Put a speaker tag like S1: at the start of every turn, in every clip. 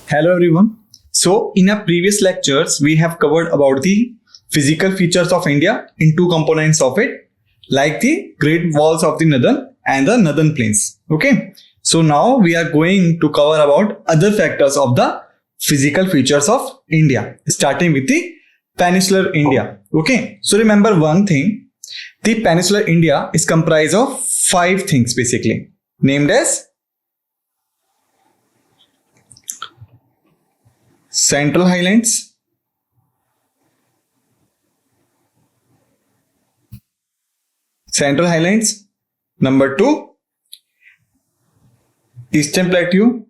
S1: Hello everyone. So in our previous lectures, we have covered about the physical features of India in two components of it, like the Great Walls of the Northern and the Northern Plains. Okay. So now we are going to cover about other factors of the physical features of India, starting with the peninsular India. Okay. So remember one thing, the peninsular India is comprised of 5 things basically, named as Central Highlands, number 2, Eastern Plateau,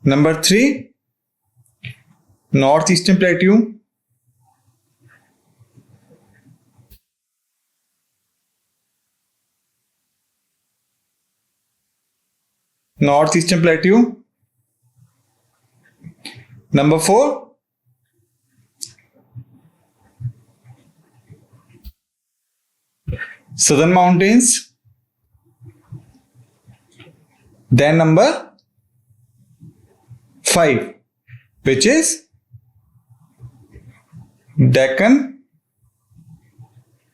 S1: number 3, Northeastern Plateau, number 4, Southern Mountains, then number 5, which is Deccan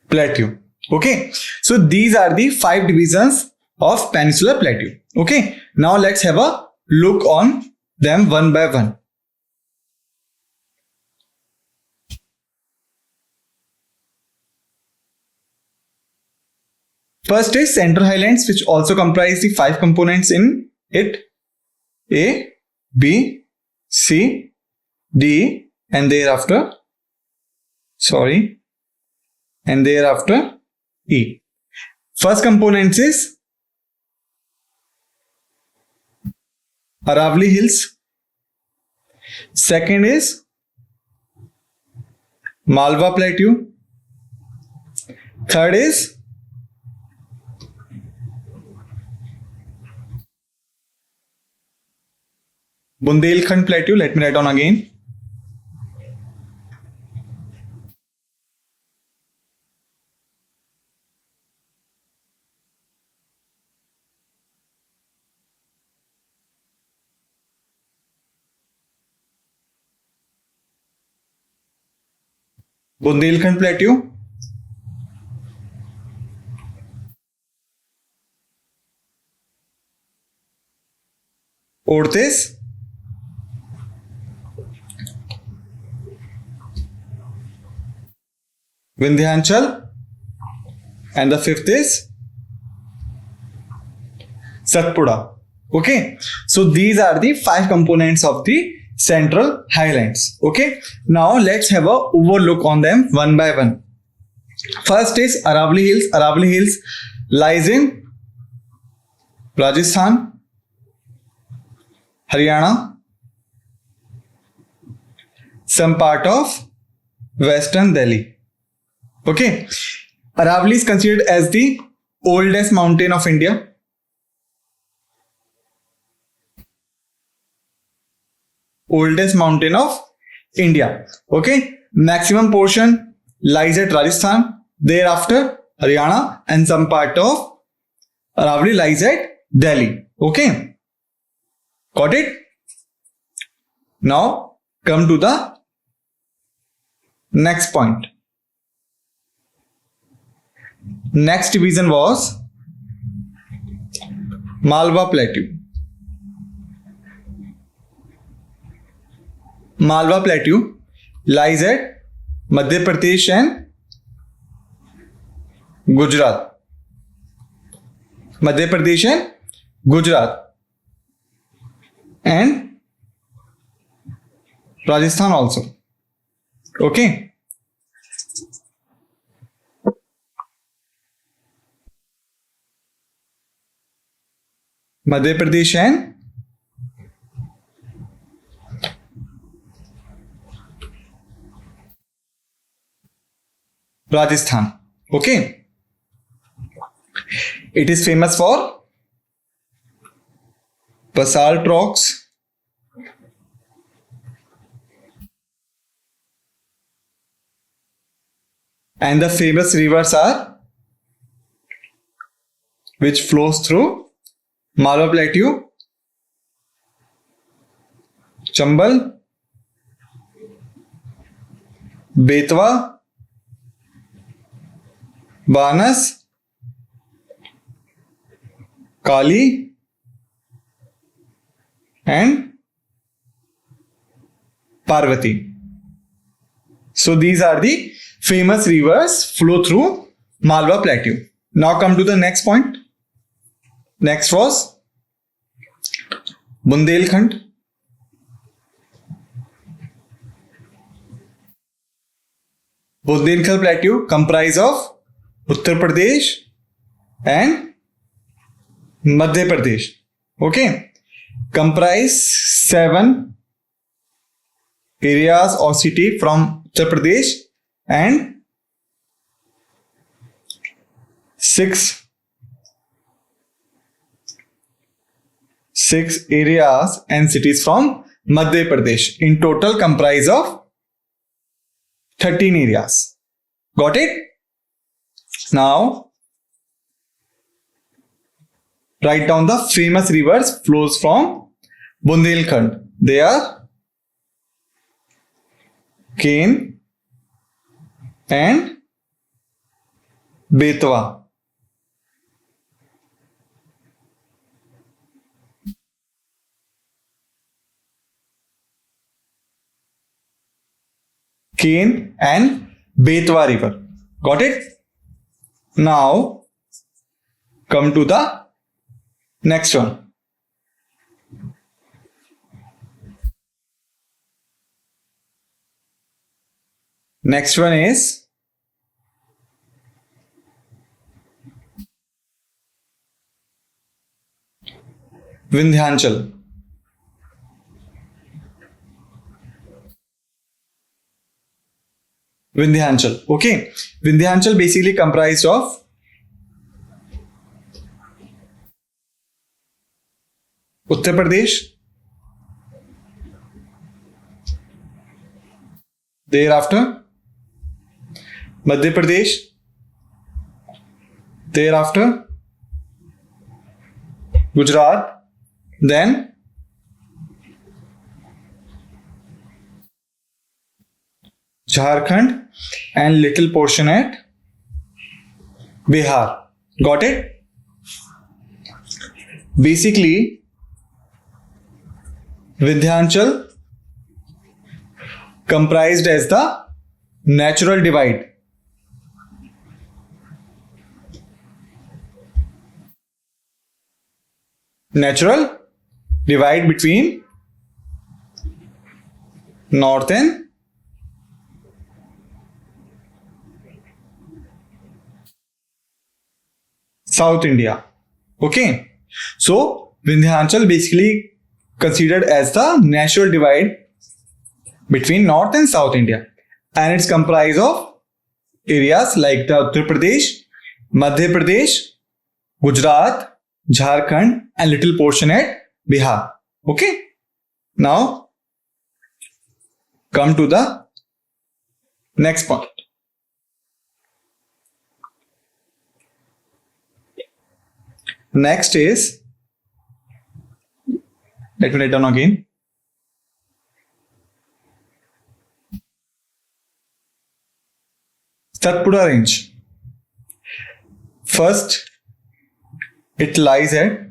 S1: Plateau. Okay, so these are the 5 divisions of Peninsular Plateau. Okay, now let's have a look on them one by one. First is Central Highlands, which also comprise the 5 components in it: A, B, C, D, and thereafter E. First component is Aravalli Hills. Second is Malwa Plateau. Third is Bundelkhand Plateau. Let me write down again. Bundelkhand Plateau. Fourth is Vindhyachal, and the fifth is Satpura. Okay, so these are the 5 components of the Central Highlands. Okay, now let's have a overlook on them one by one. First is Aravalli Hills. Aravalli Hills lies in Rajasthan, Haryana, some part of Western Delhi. Okay, Aravalli is considered as the oldest mountain of India. Okay, maximum portion lies at Rajasthan, thereafter Haryana, and some part of Aravalli lies at Delhi. Okay, got it? Now come to the next point. Next division was Malwa Plateau. Malwa Plateau lies at Madhya Pradesh and Gujarat. And Rajasthan also. Okay. Madhya Pradesh and Rajasthan. Okay. It is famous for basalt rocks, and the famous rivers are which flows through Malwa Plateau Chambal, Betwa, बानस, Kali and Parvati. So these are the famous rivers flow through Malwa Plateau. Now come to the next point. Next was Bundelkhand. Bundelkhand Plateau comprise of Uttar Pradesh and Madhya Pradesh. Okay. Comprise 7 areas or city from Uttar Pradesh and 6 areas and cities from Madhya Pradesh. In total comprise of 13 areas. Got it? Now write down the famous rivers flows from Bundelkhand. They are Ken and Betwa. Ken and Betwa river. Got it? Now come to the next one. Next one is Vindhyanchal. Vindhyanchal. Okay. Vindhyanchal basically comprised of Uttar Pradesh, thereafter Madhya Pradesh, thereafter Gujarat, then Jharkhand and little portion at Bihar. Got it? Basically, Vindhyanchal comprised as the natural divide. Natural divide between north and South India. Okay. So Vindhyanchal basically considered as the natural divide between North and South India, and it's comprised of areas like the Uttar Pradesh, Madhya Pradesh, Gujarat, Jharkhand, and little portion at Bihar. Okay. Now come to the next point. Next is, let me write down again. Satpura range. First, it lies at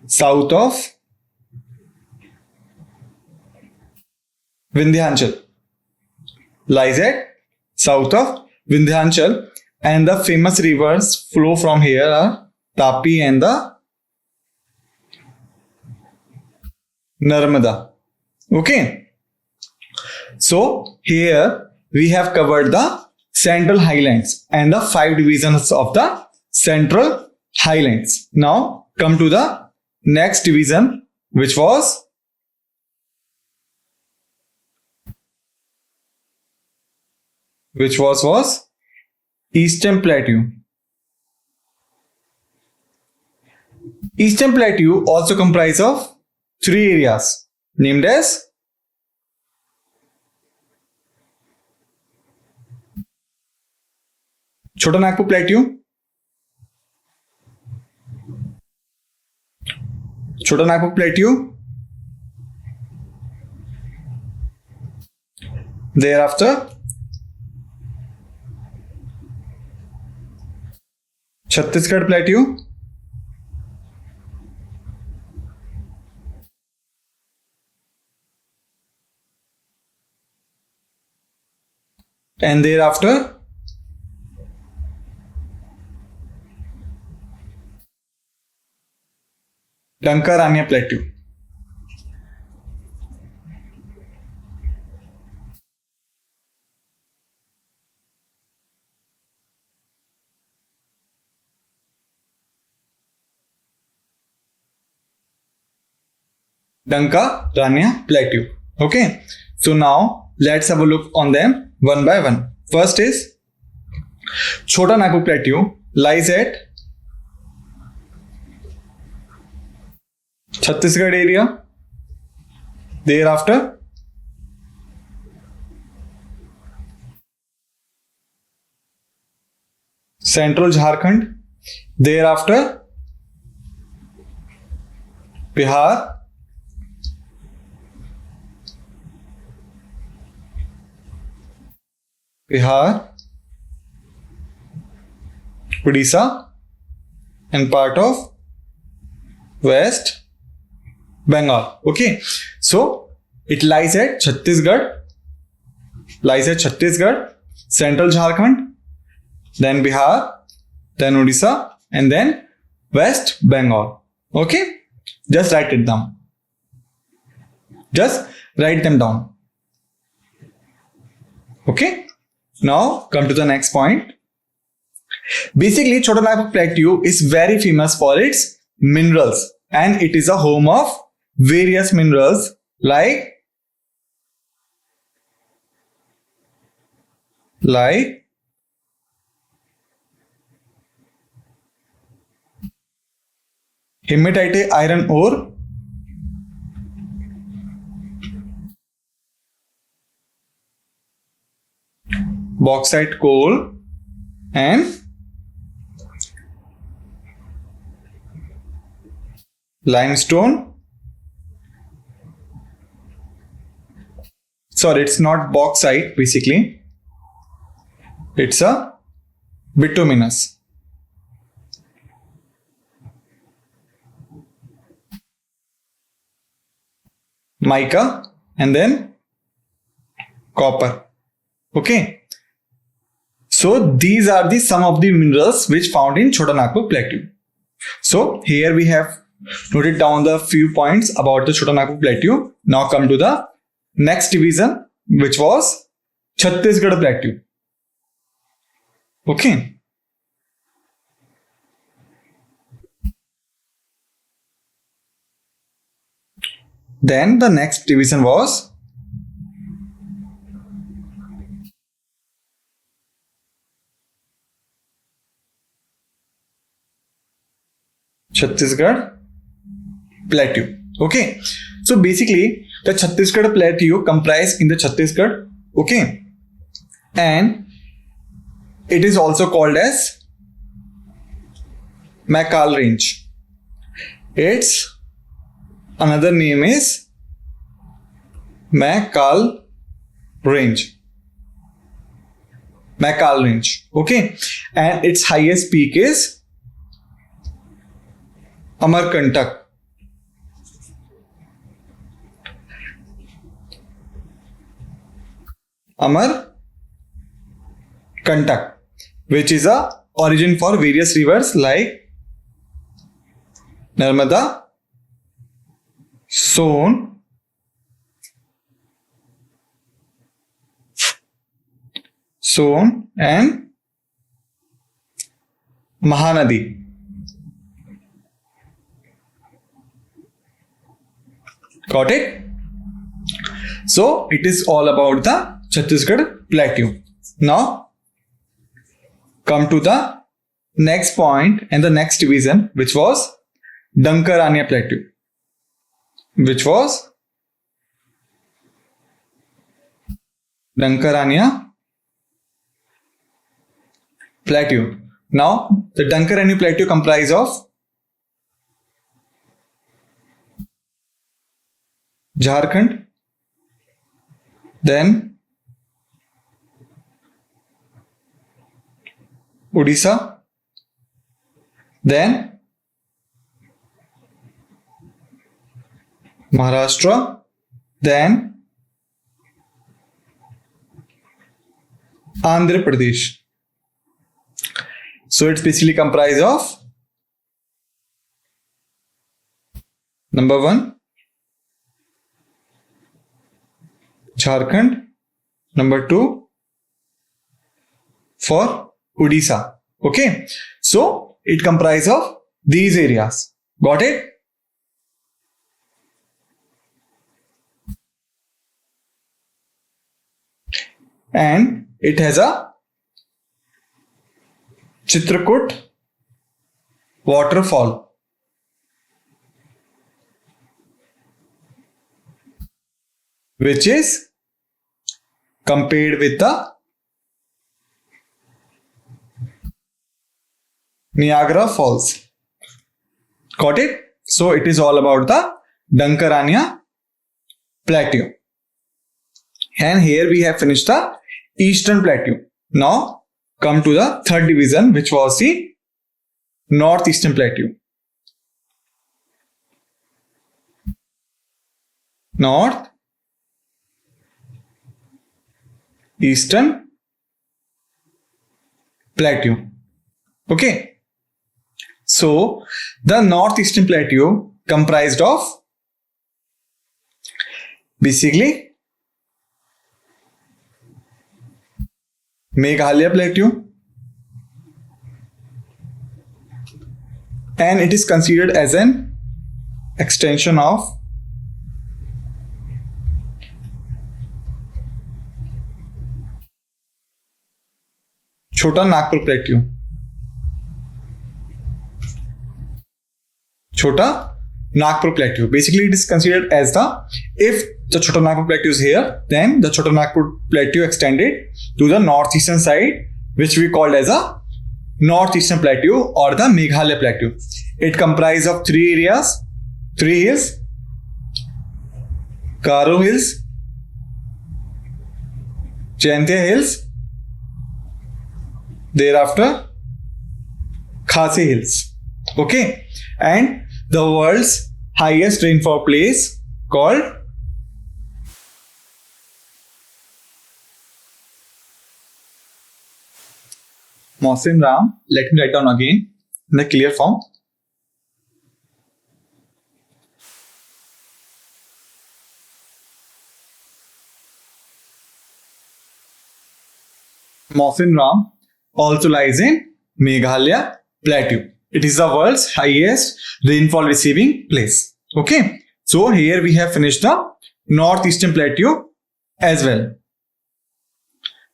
S1: south of Vindhyanchal. Lies at south of Vindhyanchal, and the famous rivers flow from here are Tapi and the Narmada. Okay. So here we have covered the Central Highlands and the 5 divisions of the Central Highlands. Now come to the next division, which was Eastern Plateau. Eastern Plateau also comprised of 3 areas named as Chota Nagpur Plateau. Chota Nagpur Plateau. Thereafter, Chhattisgarh Plateau. And thereafter, Dankaranya Plateau. Dankaranya Plateau. Okay. So now let's have a look on them one by one. First is Chota Nagpur Plateau lies at Chhattisgarh area. Thereafter, Central Jharkhand. Thereafter, Bihar. Odisha, and part of West Bengal. Okay, so it lies at Chhattisgarh, Central Jharkhand, then Bihar, then Odisha, and then West Bengal. Okay, just write it down. Just write them down. Okay, now come to the next point. Basically, Chota Nagpur Plateau is very famous for its minerals, and it is a home of various minerals like hematite iron ore, bauxite coal, and limestone. Sorry, it's not bauxite basically. It's a bituminous. Mica, and then copper. Okay. So these are the some of the minerals which found in Chota Nagpur Plateau. So here we have noted down the few points about the Chota Nagpur Plateau. Now come to the next division, which was Chhattisgarh Plateau. Okay. Then the next division was Chhattisgarh Plateau. Okay. So basically, the Chhattisgarh Plateau comprised in the Chhattisgarh. Okay. And it is also called as Mackal Range. Its another name is Mackal Range. Mackal Range. Okay. And its highest peak is Amarkantak. Amarkantak, which is a origin for various rivers like Narmada, Son, and Mahanadi. Got it? So it is all about the Chhattisgarh Plateau. Now come to the next point and the next division, which was Dankaranya Plateau. Which was Dankaranya plateau. Now, the Dunkarani plateau comprise of Jharkhand, then Odisha, then Maharashtra, then Andhra Pradesh. So it's basically comprised of number 1 Jharkhand, number 2 for Odisha. Okay, so it comprises of these areas. Got it? And it has a Chitrakoot waterfall, which is compared with the Niagara Falls. Got it? So it is all about the Dunkarania Plateau. And here we have finished the Eastern Plateau. Now come to the third division, which was the Northeastern Plateau. Northeastern Plateau. Okay. So the Northeastern Plateau comprised of basically Meghalaya Plateau, and it is considered as an extension of Chota Nagpur Plateau. Chota Nagpur Plateau. Basically, it is considered as if the Chota Nagpur Plateau is here, then the Chota Nagpur Plateau extended to the northeastern side, which we called as a Northeastern Plateau or the Meghalaya Plateau. It comprises of 3 areas, 3 hills: Garo Hills, Jaintia Hills, thereafter Khasi Hills. Okay, and the world's highest rainfall place called Mausim Ram. Let me write down again in the clear form. Mausim Ram also lies in Meghalaya Plateau. It is the world's highest rainfall receiving place. Okay, so here we have finished the Northeastern Plateau as well.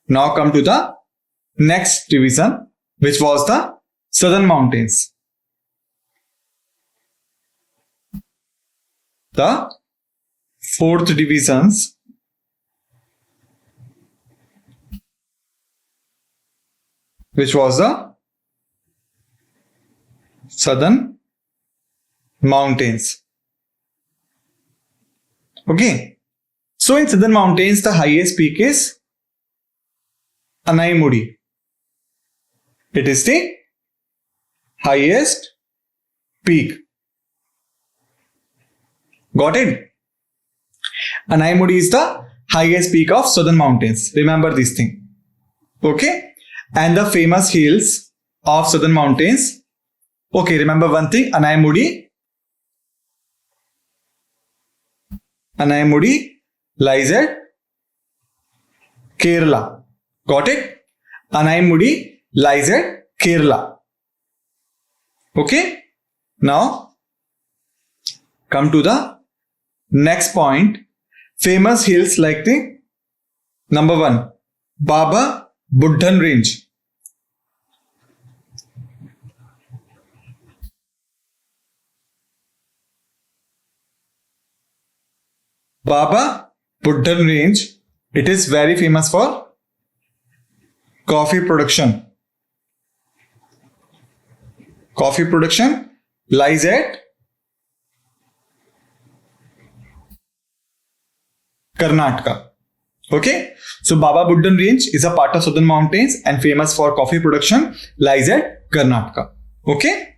S1: Now come to the next division, which was the Southern Mountains. The fourth divisions which was the Southern Mountains. Okay, so in Southern Mountains, the highest peak is Anaimudi. It is the highest peak. Got it? Anaimudi is the highest peak of Southern Mountains. Remember this thing. Okay, and the famous hills of Southern Mountains. Okay, remember one thing, Anaimudi lies at Kerala. Got it? Anaimudi lies at Kerala. Okay, now come to the next point. Famous hills like the number 1, Baba Buddhan Range. Baba Buddhan Range, it is very famous for coffee production. coffee production lies at Karnataka. Okay, so Baba Budan Range is a part of Southern Mountains and famous for coffee production, lies at Karnataka. Okay,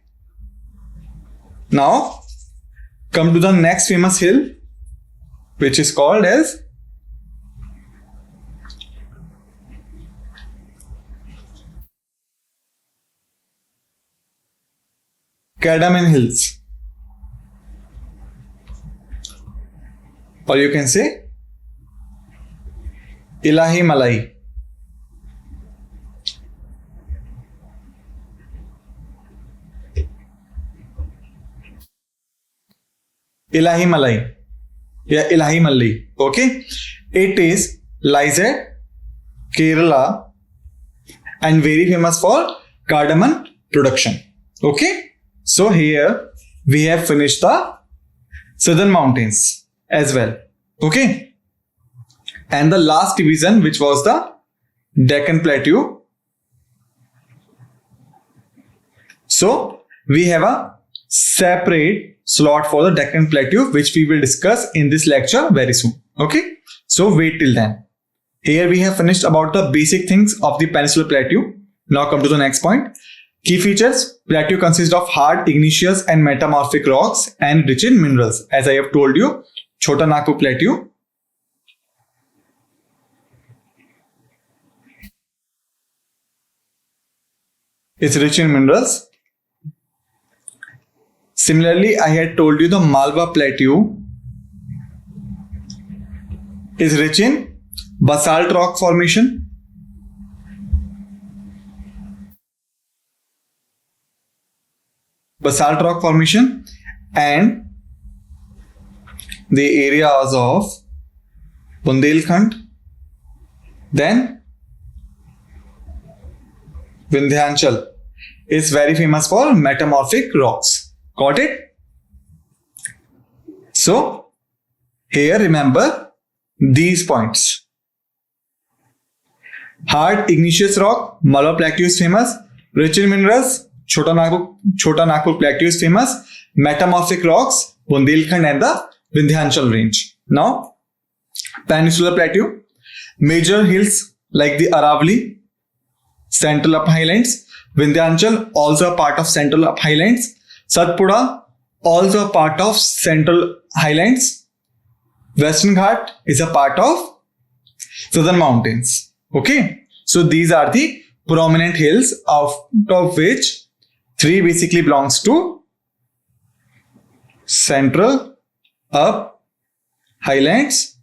S1: now come to the next famous hill, which is called as Cardamom Hills, or you can say Ilahi Malai. Ilahi Malai. Yeah, Ilahi Malai. Okay. It is lies at Kerala and very famous for cardamom production. Okay. So here we have finished the southern mountains as well. Okay. And the last division, which was the Deccan Plateau. So we have a separate slot for the Deccan Plateau, which we will discuss in this lecture very soon. Okay. So wait till then. Here we have finished about the basic things of the Peninsular Plateau. Now come to the next point. Key features. Plateau consists of hard, igneous and metamorphic rocks and rich in minerals. As I have told you, Chota Nagpur Plateau is rich in minerals. Similarly, I had told you the Malwa Plateau is rich in basalt rock formation. Basalt rock formation and the areas of Bundelkhand, then Vindhyachal is very famous for metamorphic rocks. Got it? So here remember these points. Hard igneous rock, Malwa Plateau is famous. Rich in minerals, Chota Nagpur Plateau is famous. Metamorphic rocks, Bundelkhand and the Vindhyachal range. Now, Peninsular Plateau, major hills like the Aravalli, Central Up Highlands, Vindhyachal also a part of Central Up Highlands, Satpura also a part of Central Highlands, Western Ghat is a part of Southern Mountains. Okay, so these are the prominent hills, out of which 3 basically belongs to Central Up Highlands,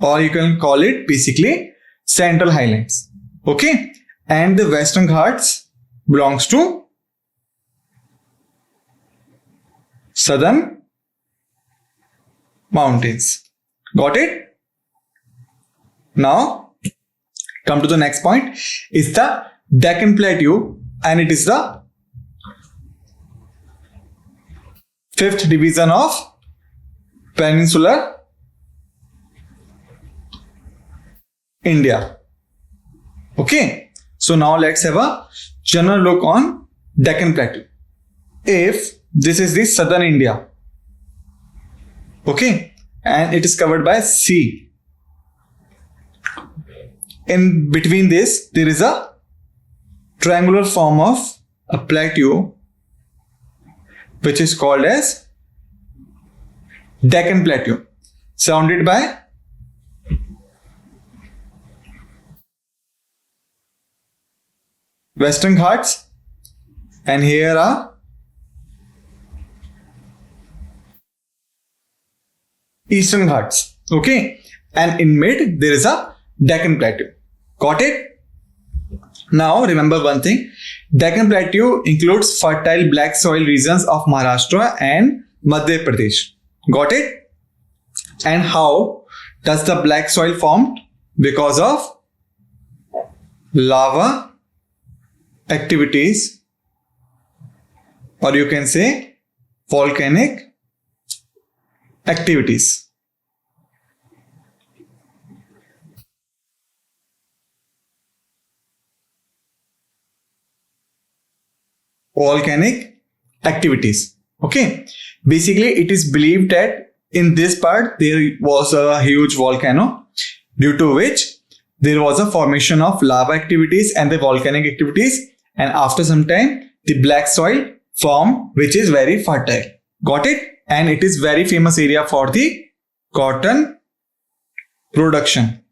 S1: or you can call it basically Central Highlands. Okay, and the Western Ghats belongs to Southern Mountains. Got it? Now come to the next point. Is the Deccan Plateau, and it is the 5th division of Peninsular India. Okay, so now let's have a general look on Deccan Plateau. If this is the southern India, okay, and it is covered by sea. In between this, there is a triangular form of a plateau, which is called as Deccan Plateau, surrounded by Western Ghats, and here are Eastern Ghats. Okay, and in mid there is a Deccan Plateau. Got it? Now remember one thing. Deccan Plateau includes fertile black soil regions of Maharashtra and Madhya Pradesh. Got it? And how does the black soil formed? Because of lava activities, or you can say volcanic activities. volcanic activities. Okay. Basically, it is believed that in this part there was a huge volcano, due to which there was a formation of lava activities and the volcanic activities, and after some time the black soil formed, which is very fertile. Got it? And it is very famous area for the cotton production,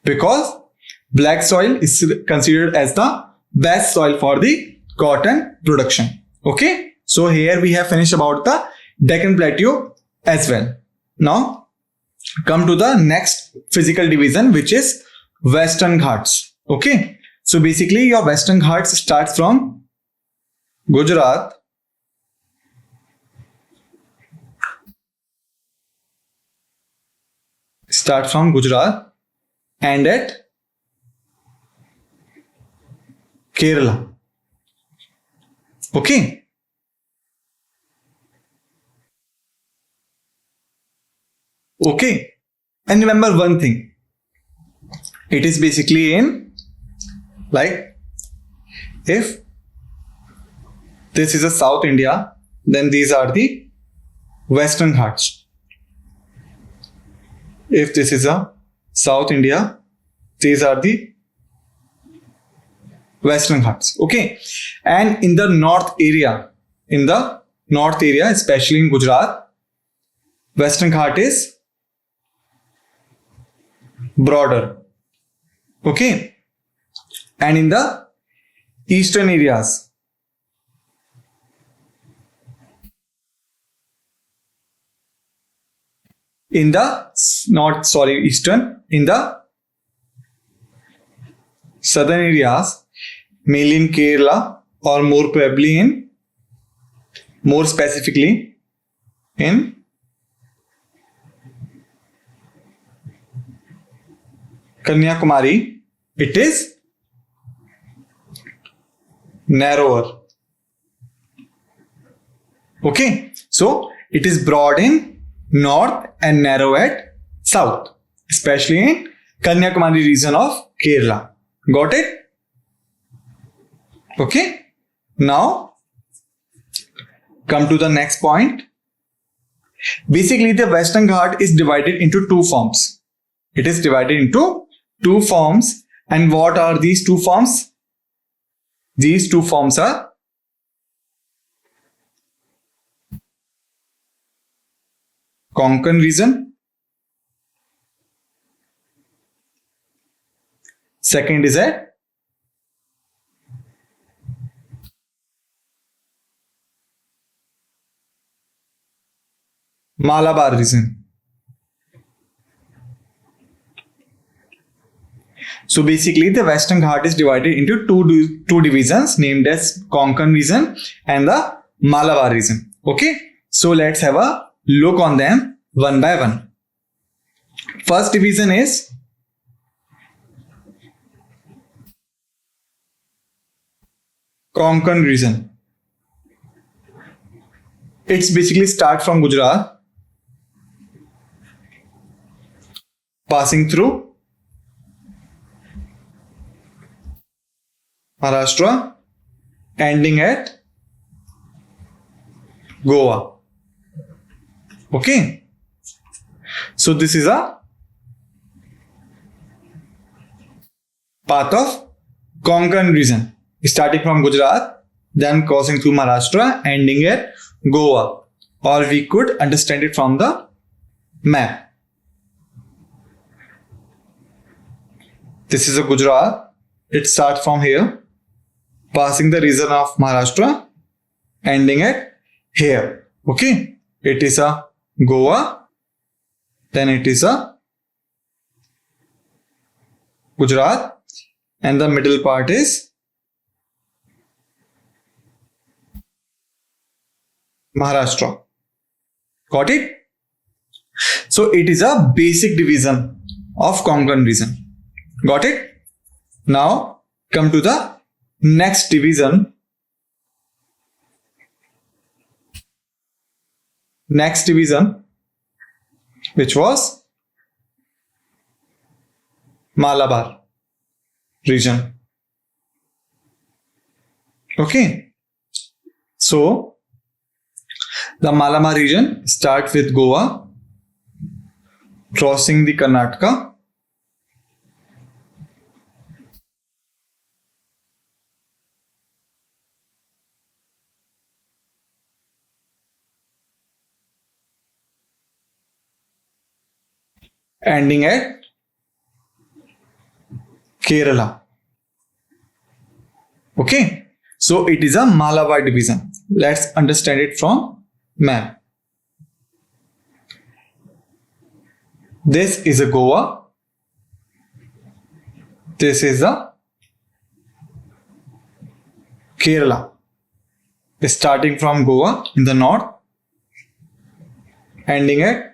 S1: because black soil is considered as the best soil for the cotton production. Okay, so here we have finished about the Deccan Plateau as well. Now come to the next physical division, which is Western Ghats. Okay, so basically your Western Ghats starts from Gujarat, and at Kerala. Okay. Okay. And remember one thing. It is basically in, like, if this is a South India, then these are the Western Ghats. If this is a South India, these are the Western Ghats. Okay. And in the north area, especially in Gujarat, Western Ghat is broader. Okay. And in the eastern areas, in the southern areas, mainly in Kerala, or more specifically in Kanyakumari, it is narrower. Okay, so it is broad in north and narrow at south, especially in Kanyakumari region of Kerala. Got it? Okay. Now come to the next point. Basically, the Western Ghat is divided into two forms. It is divided into two forms. And what are these two forms? These two forms are Konkan region. Second is a Malabar region. So basically the Western Ghat is divided into two divisions named as Konkan region and the Malabar region. Okay, so let's have a look on them one by one. First division is Konkan region. It's basically start from Gujarat, passing through Maharashtra, ending at Goa. Okay, so this is a path of Konkan region, starting from Gujarat, then crossing through Maharashtra, ending at Goa, or we could understand it from the map. This is a Gujarat. It starts from here, passing the region of Maharashtra, ending at here. Okay, it is a Goa, then it is a Gujarat, and the middle part is Maharashtra. Got it? So it is a basic division of Konkan region. Got it? Now come to the next division. Next division, which was Malabar region. Okay. So the Malabar region starts with Goa, crossing the Karnataka, ending at Kerala. Okay, so it is a Malabar division. Let's understand it from map. This is a Goa. This is a Kerala. Starting from Goa in the north, ending at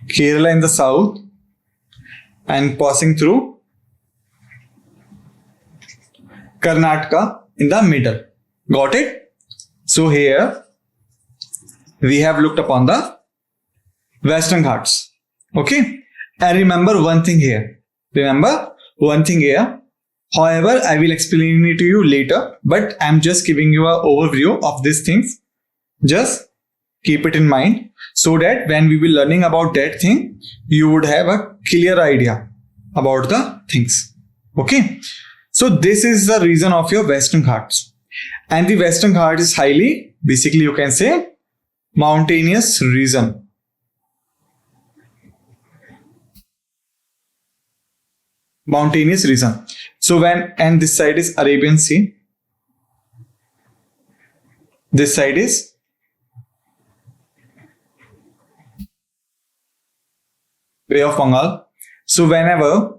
S1: Kerala in the south and passing through Karnataka in the middle. Got it? So here we have looked upon the Western Ghats. Okay? And remember one thing here. However, I will explain it to you later, but I'm just giving you an overview of these things. Just keep it in mind so that when we will learning about that thing, you would have a clear idea about the things. Okay. So this is the region of your Western Ghats. And the Western Ghats is highly, basically you can say, mountainous region. So and this side is Arabian Sea. This side is Bay of Bengal. So whenever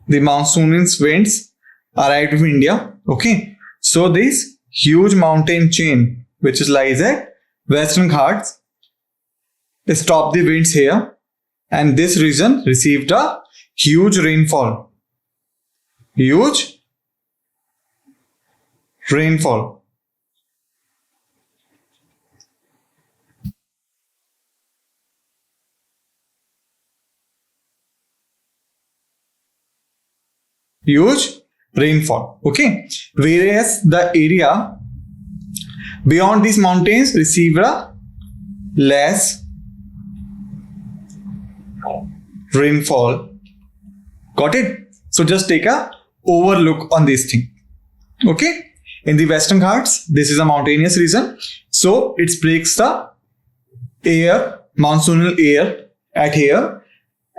S1: the monsoon winds arrive in India, okay, so this huge mountain chain which lies at Western Ghats stop the winds here, and this region received a huge rainfall. Huge rainfall. Okay, whereas the area beyond these mountains received a less rainfall. Got it? So just take a overlook on this thing. Okay, in the Western Ghats, this is a mountainous region, so it breaks the air, monsoonal air at here,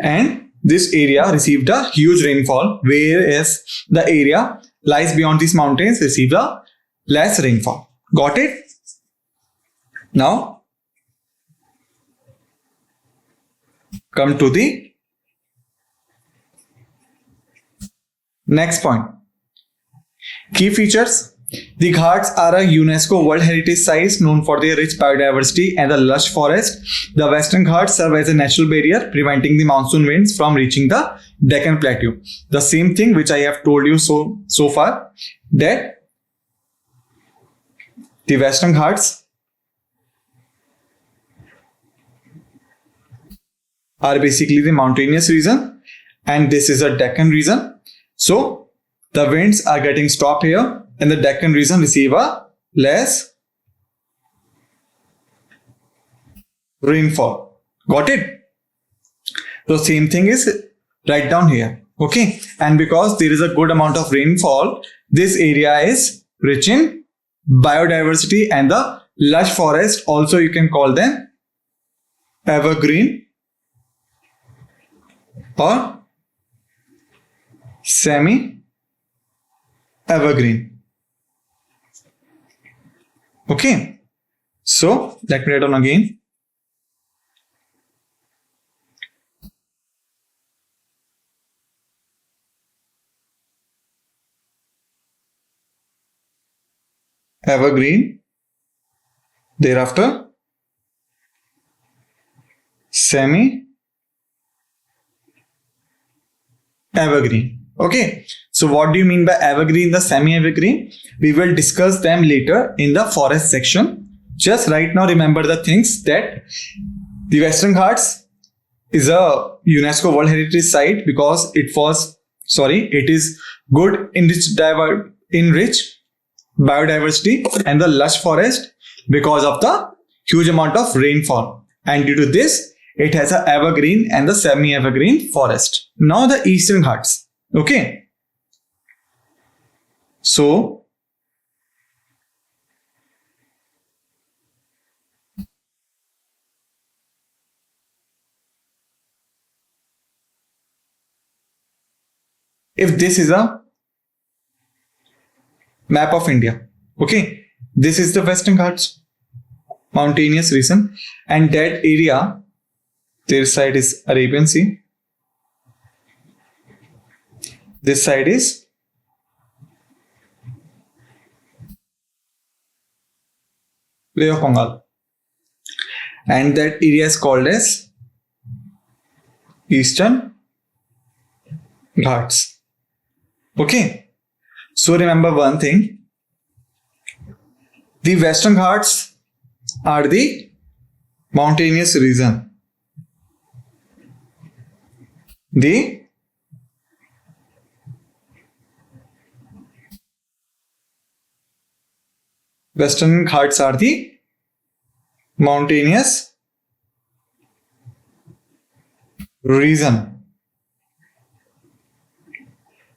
S1: and this area received a huge rainfall, whereas the area lies beyond these mountains received a less rainfall. Got it? Now come to the next point. Key features. The Ghats are a UNESCO World Heritage Site known for their rich biodiversity and the lush forest. The Western Ghats serve as a natural barrier, preventing the monsoon winds from reaching the Deccan Plateau. The same thing which I have told you so far, that the Western Ghats are basically the mountainous region, and this is a Deccan region. So the winds are getting stopped here, and the Deccan region receive a less rainfall. Got it? So same thing is right down here. Okay, and because there is a good amount of rainfall, this area is rich in biodiversity and the lush forest. Also you can call them evergreen or semi-evergreen. Okay, so let me write down again. Evergreen, thereafter semi-evergreen. Okay, so what do you mean by evergreen, the semi-evergreen? We will discuss them later in the forest section. just right now remember the things that the Western Ghats is a UNESCO World Heritage Site because it is good in rich biodiversity and the lush forest because of the huge amount of rainfall. And due to this, it has a evergreen and the semi-evergreen forest. Now the Eastern Ghats. Okay. So, if this is a map of India, okay, this is the Western Ghats, mountainous region, and that area, their side is Arabian Sea, this side is Bay of Bengal, and that area is called as Eastern Ghats. Okay, so remember one thing, the Western Ghats are the mountainous region. The Western Ghats are the mountainous region,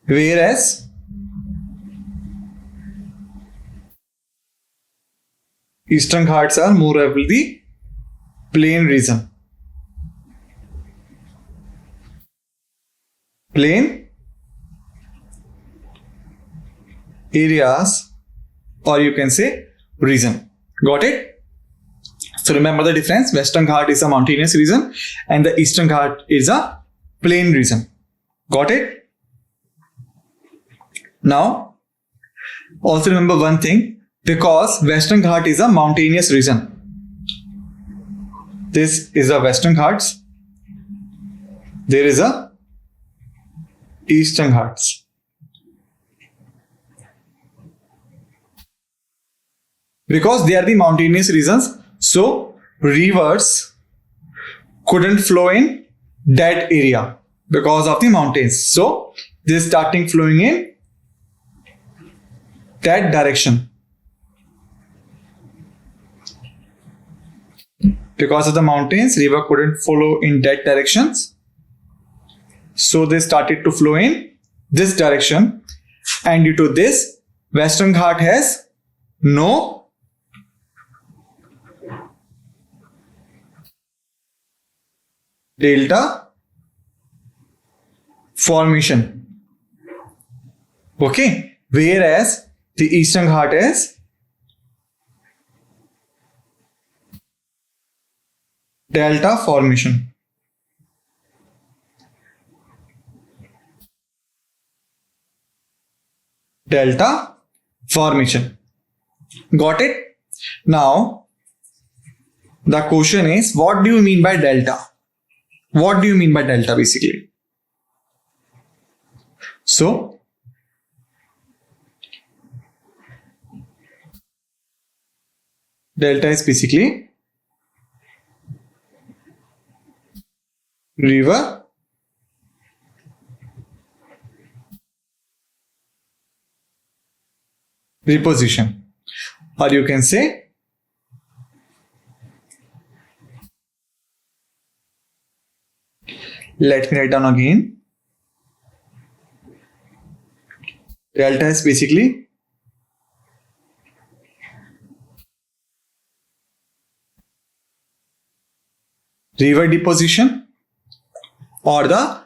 S1: whereas Eastern Ghats are more heavily the plain region. Plain areas, or you can say region. Got it? So remember the difference. Western Ghat is a mountainous region and the Eastern Ghat is a plain region. Got it? Now, also remember one thing, because Western Ghat is a mountainous region. This is a Western Ghats. There is a Eastern Ghats. Because they are the mountainous regions, so rivers couldn't flow in that area because of the mountains. So they starting flowing in that direction. Because of the mountains, river couldn't follow in that directions. So they started to flow in this direction. And due to this, Western Ghat has no delta formation. Okay. Whereas the Eastern Ghat has delta formation. Delta formation. Got it? Now, the question is, what do you mean by delta? What do you mean by delta basically? So, delta is basically river reposition, or you can say let me write down again. Delta is basically river deposition or the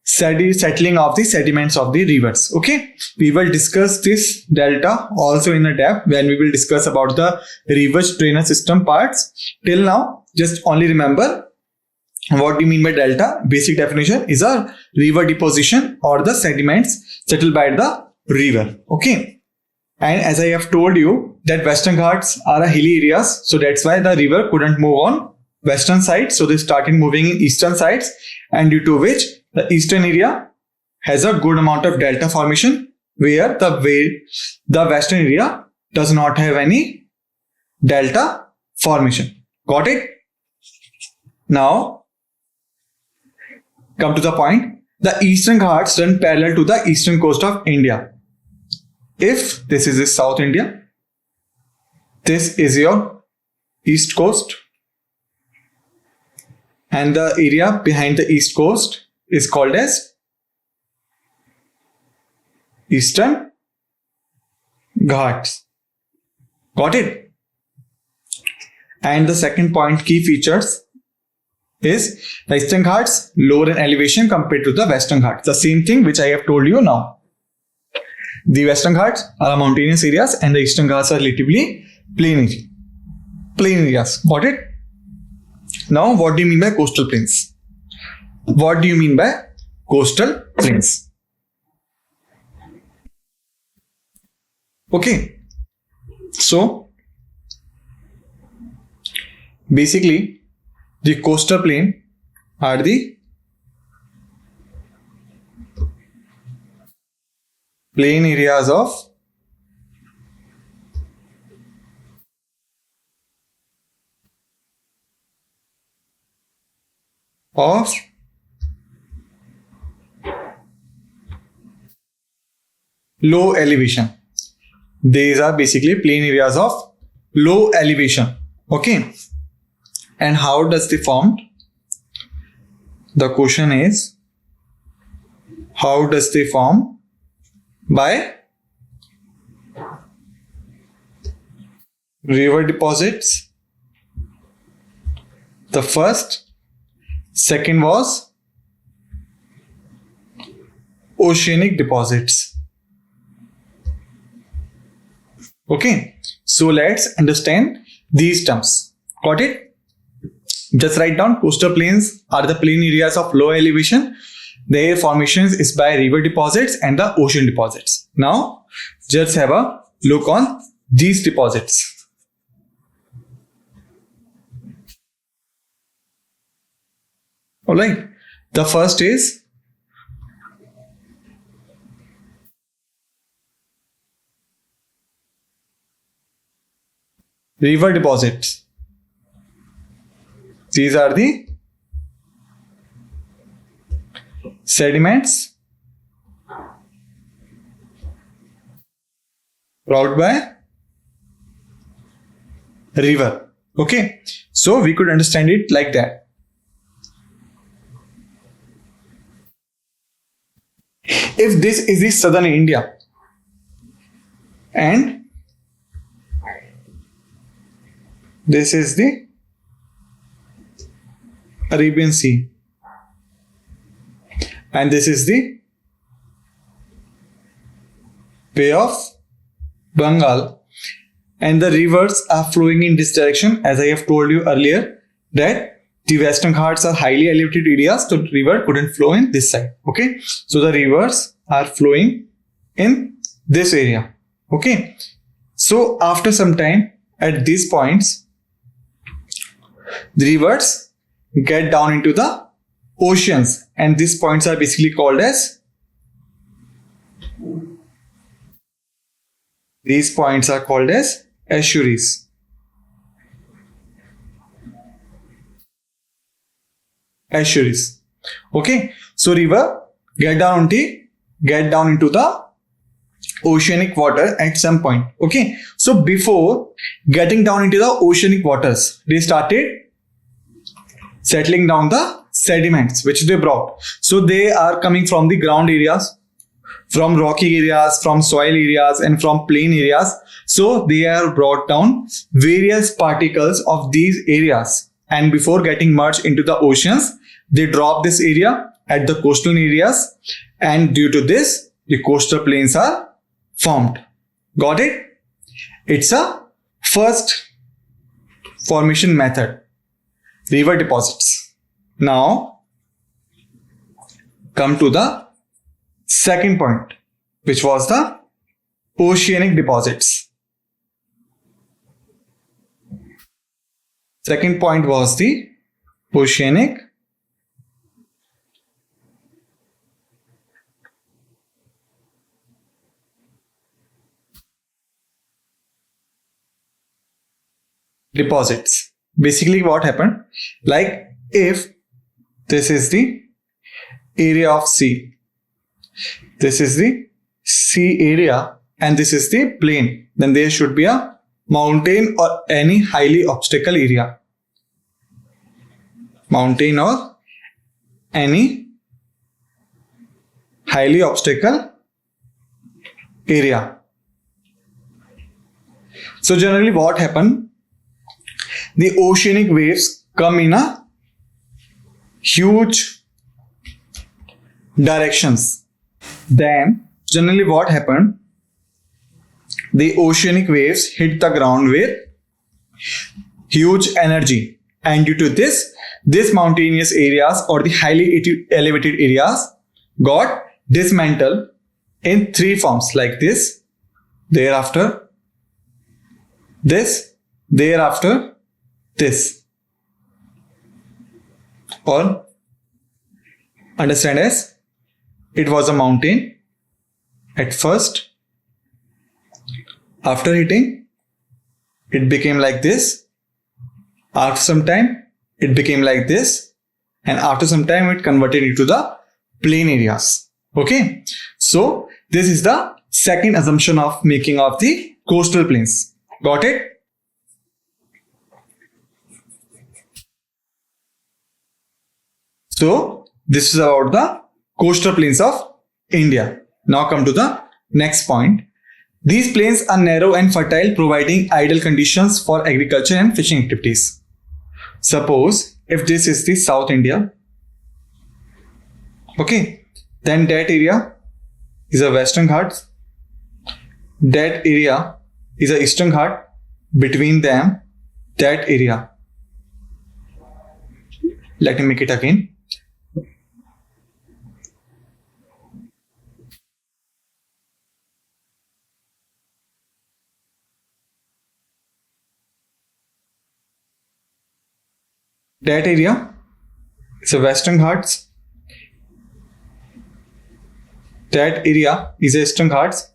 S1: settling of the sediments of the rivers. Okay, we will discuss this delta also in a depth when we will discuss about the reverse drainage system parts. Till now, just only remember what do you mean by delta. Basic definition is a river deposition or the sediments settled by the river. Okay, and as I have told you that Western Ghats are a hilly areas, so that's why the river couldn't move on western side, so they started moving in eastern sides, and due to which the eastern area has a good amount of delta formation, where the western area does not have any delta formation. Got it? Now, come to the point. The Eastern Ghats run parallel to the eastern coast of India. If this is South India, this is your east coast, and the area behind the east coast is called as Eastern Ghats. Got it? And the second point, key features, is the Eastern Ghats lower in elevation compared to the Western Ghats. The same thing which I have told you now. The Western Ghats are mountainous areas and the Eastern Ghats are relatively plain areas. Got it? Now, what do you mean by coastal plains? What do you mean by coastal plains? Okay. So, basically, the coastal plain are the plain areas of low elevation. These are basically plain areas of low elevation. Okay. And how does they form? The question is, how does they form? By river deposits. The first. Second was oceanic deposits. Okay. So let's understand these terms. Got it? Just write down coastal plains are the plain areas of low elevation. Their formations is by river deposits and the ocean deposits. Now, just have a look on these deposits. Alright. The first is river deposits. These are the sediments brought by river. Okay, so we could understand it like that. If this is the southern India and this is the Arabian Sea and this is the Bay of Bengal, and the rivers are flowing in this direction. As I have told you earlier that the Western Ghats are highly elevated areas, so the river couldn't flow in this side. Okay, so the rivers are flowing in this area. Okay, so after some time at these points, the rivers get down into the oceans, and these points are basically called as estuaries. Okay, so river get down into the oceanic water at some point. Okay, so before getting down into the oceanic waters, they started settling down the sediments which they brought. So they are coming from the ground areas, from rocky areas, from soil areas, and from plain areas. So they are brought down various particles of these areas, and before getting merged into the oceans, they drop this area at the coastal areas, and due to this, the coastal plains are formed. Got it? It's a first formation method. River deposits. Now, come to the second point, which was the oceanic deposits. Second point was the oceanic deposits. Basically what happened, like if this is the area of sea, this is the sea area and this is the plain, then there should be a mountain or any highly obstacle area. Mountain or any highly obstacle area. So generally what happened, the oceanic waves come in a huge directions. Then generally what happened, the oceanic waves hit the ground with huge energy, and due to this mountainous areas or the highly elevated areas got dismantled in three forms, like this, thereafter this, thereafter this, or understand as it was a mountain at first, after hitting it became like this, after some time it became like this, and after some time it converted into the plain areas. Okay, so this is the second assumption of making of the coastal plains. Got it? So this is about the coastal plains of India. Now come to the next point. These plains are narrow and fertile, providing ideal conditions for agriculture and fishing activities. Suppose if this is the South India, okay, then that area is a Western Ghats, that area is a Eastern Ghat, between them that area, let me make it again. That area is a Western Ghats, that area is a Eastern Ghats,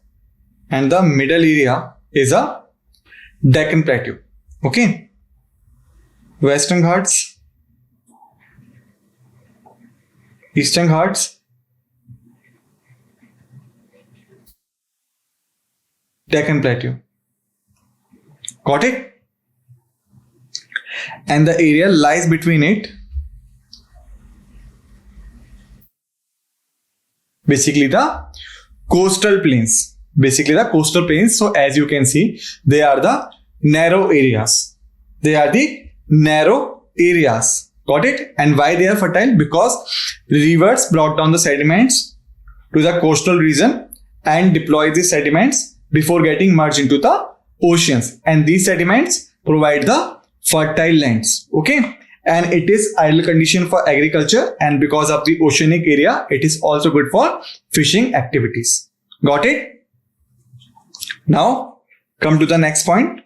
S1: and the middle area is a Deccan Plateau. Okay, Western Ghats, Eastern Ghats, Deccan Plateau. Got it? And the area lies between it, basically the coastal plains. Basically the coastal plains. So as you can see, they are the narrow areas. They are the narrow areas. Got it? And why they are fertile? Because rivers brought down the sediments to the coastal region and deploy these sediments before getting merged into the oceans. And these sediments provide the fertile lands. Okay, and it is ideal condition for agriculture, and because of the oceanic area it is also good for fishing activities. Got it? Now come to the next point.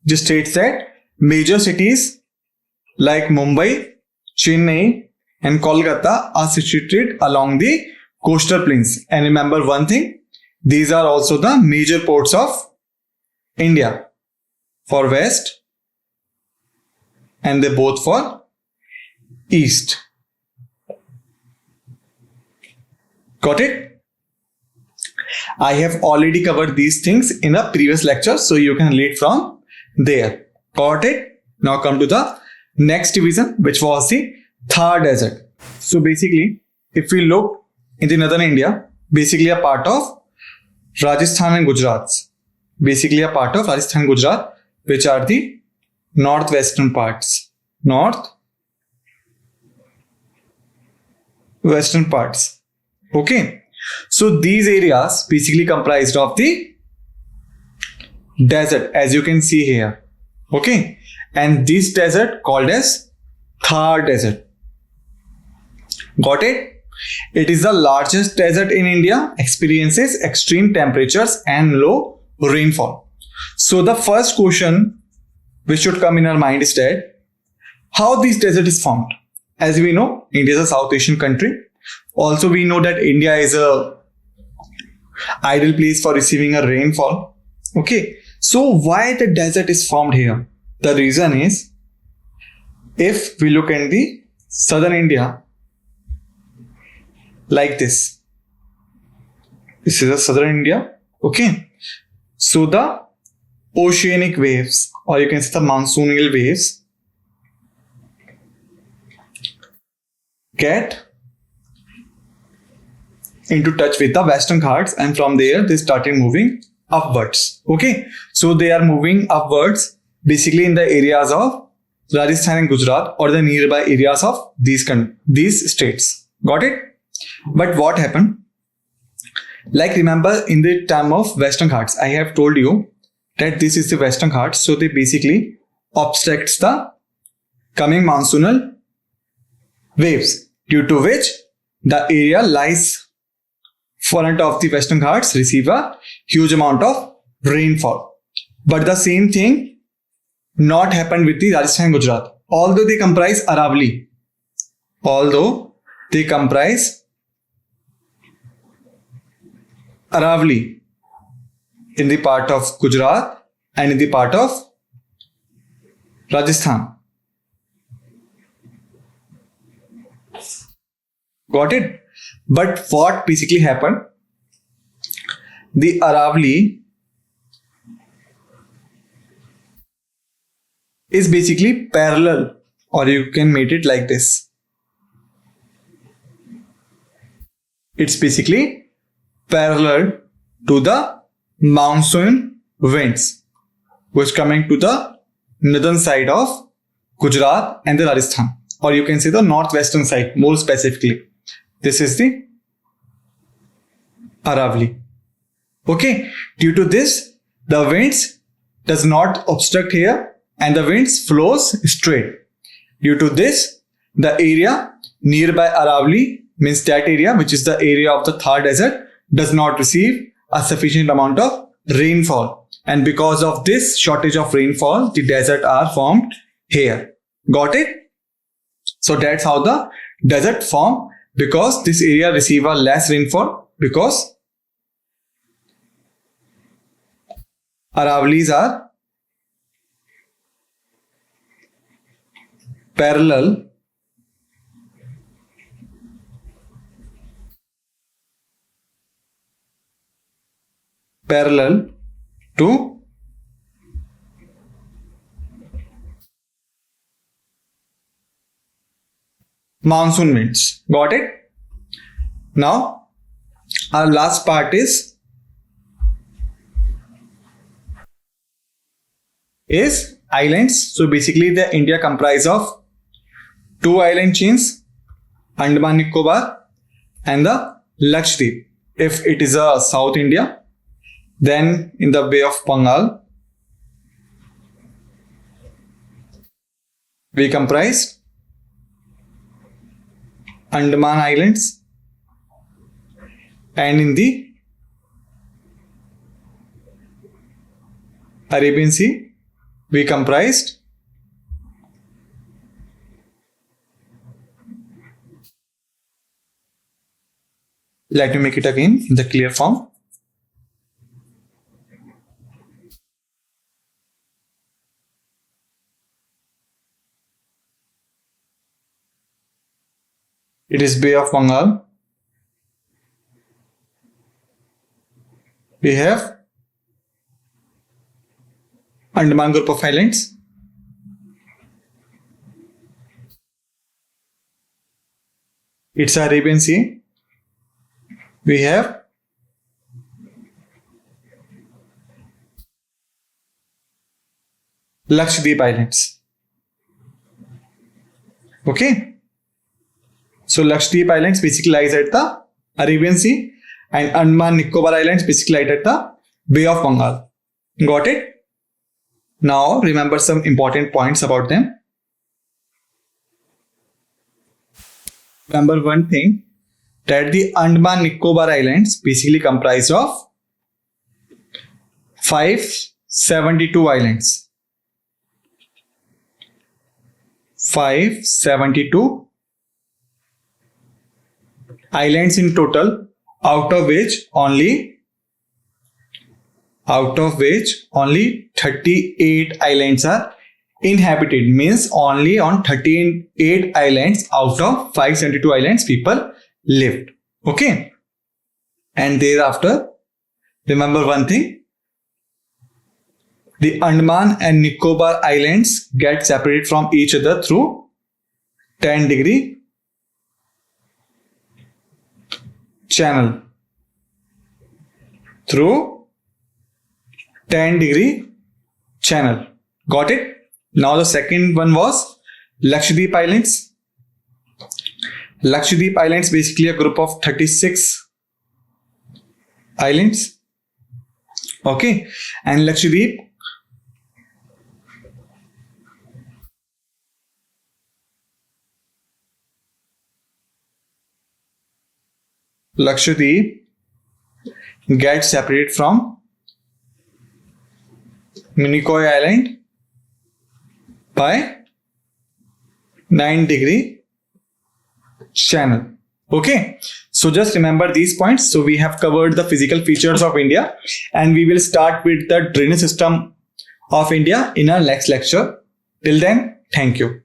S1: This states that major cities like Mumbai, Chennai and Kolkata are situated along the coastal plains. And remember one thing, these are also the major ports of India for west, and they both for east. Got it? I have already covered these things in a previous lecture, so you can read from there. Got it? Now come to the next division, which was the Thar Desert. So basically, if we look in the northern India, basically a part of Rajasthan and Gujarat. Basically a part of Rajasthan and Gujarat, which are the northwestern parts. Northwestern parts. Okay. So these areas basically comprised of the desert, as you can see here. Okay. And this desert called as Thar Desert. Got it? It is the largest desert in India, experiences extreme temperatures and low rainfall. So the first question which should come in our mind is that how this desert is formed. As we know, India is a South Asian country. Also, we know that India is a ideal place for receiving a rainfall. Okay, so why the desert is formed here? The reason is, if we look in the southern India, like this is the southern India, okay? So the oceanic waves, or you can say the monsoonal waves, get into touch with the Western Ghats, and from there they started moving upwards, okay? So they are moving upwards basically in the areas of Rajasthan and Gujarat, or the nearby areas of these states. Got it? But what happened? Like, remember, in the time of Western Ghats, I have told you that this is the Western Ghats. So they basically obstructs the coming monsoonal waves, due to which the area lies front of the Western Ghats receive a huge amount of rainfall. But the same thing not happened with the Rajasthan and Gujarat. Although they comprise Aravalli, in the part of Gujarat and in the part of Rajasthan. Got it? But what basically happened? The Aravalli is basically parallel, or you can make it like this. It's basically parallel to the monsoon winds which coming to the northern side of Gujarat and the Rajasthan, or you can say the northwestern side more specifically. This is the Aravalli. Okay, due to this, the winds does not obstruct here and the winds flows straight. Due to this, the area nearby Aravalli, means that area which is the area of the Thar Desert, does not receive a sufficient amount of rainfall, and because of this shortage of rainfall, the desert are formed here. Got it? So that's how the desert form, because this area receive a less rainfall, because Aravallis are parallel to monsoon winds. Got it? Now, our last part is islands. So basically, the India comprise of two island chains, Andaman Nicobar and the Lakshadweep. If it is a South India, then in the Bay of Bengal, we comprise Andaman Islands, and in the Arabian Sea, we comprised let me make it again in the clear form. It is Bay of Bengal. We have Andaman group of islands. It's Arabian Sea. We have Lakshadweep Islands. Okay. So Lakshadweep Islands basically lies at the Arabian Sea, and Andaman Nicobar Islands basically lies at the Bay of Bengal. Got it? Now remember some important points about them. Remember one thing, that the Andaman Nicobar Islands basically comprise of 572 islands. 572 islands in total, out of which only 38 islands are inhabited means only on 38 islands out of 572 islands people lived. Okay. And thereafter, remember one thing. The Andaman and Nicobar Islands get separated from each other through 10-degree channel. Through 10-degree channel. Got it? Now the second one was Lakshadweep Islands. Lakshadweep Islands basically a group of 36 islands. Okay. And Lakshadweep gets separated from Minicoy Island by 9-degree channel. Okay, so just remember these points. So we have covered the physical features of India, and we will start with the drainage system of India in our next lecture. Till then, thank you.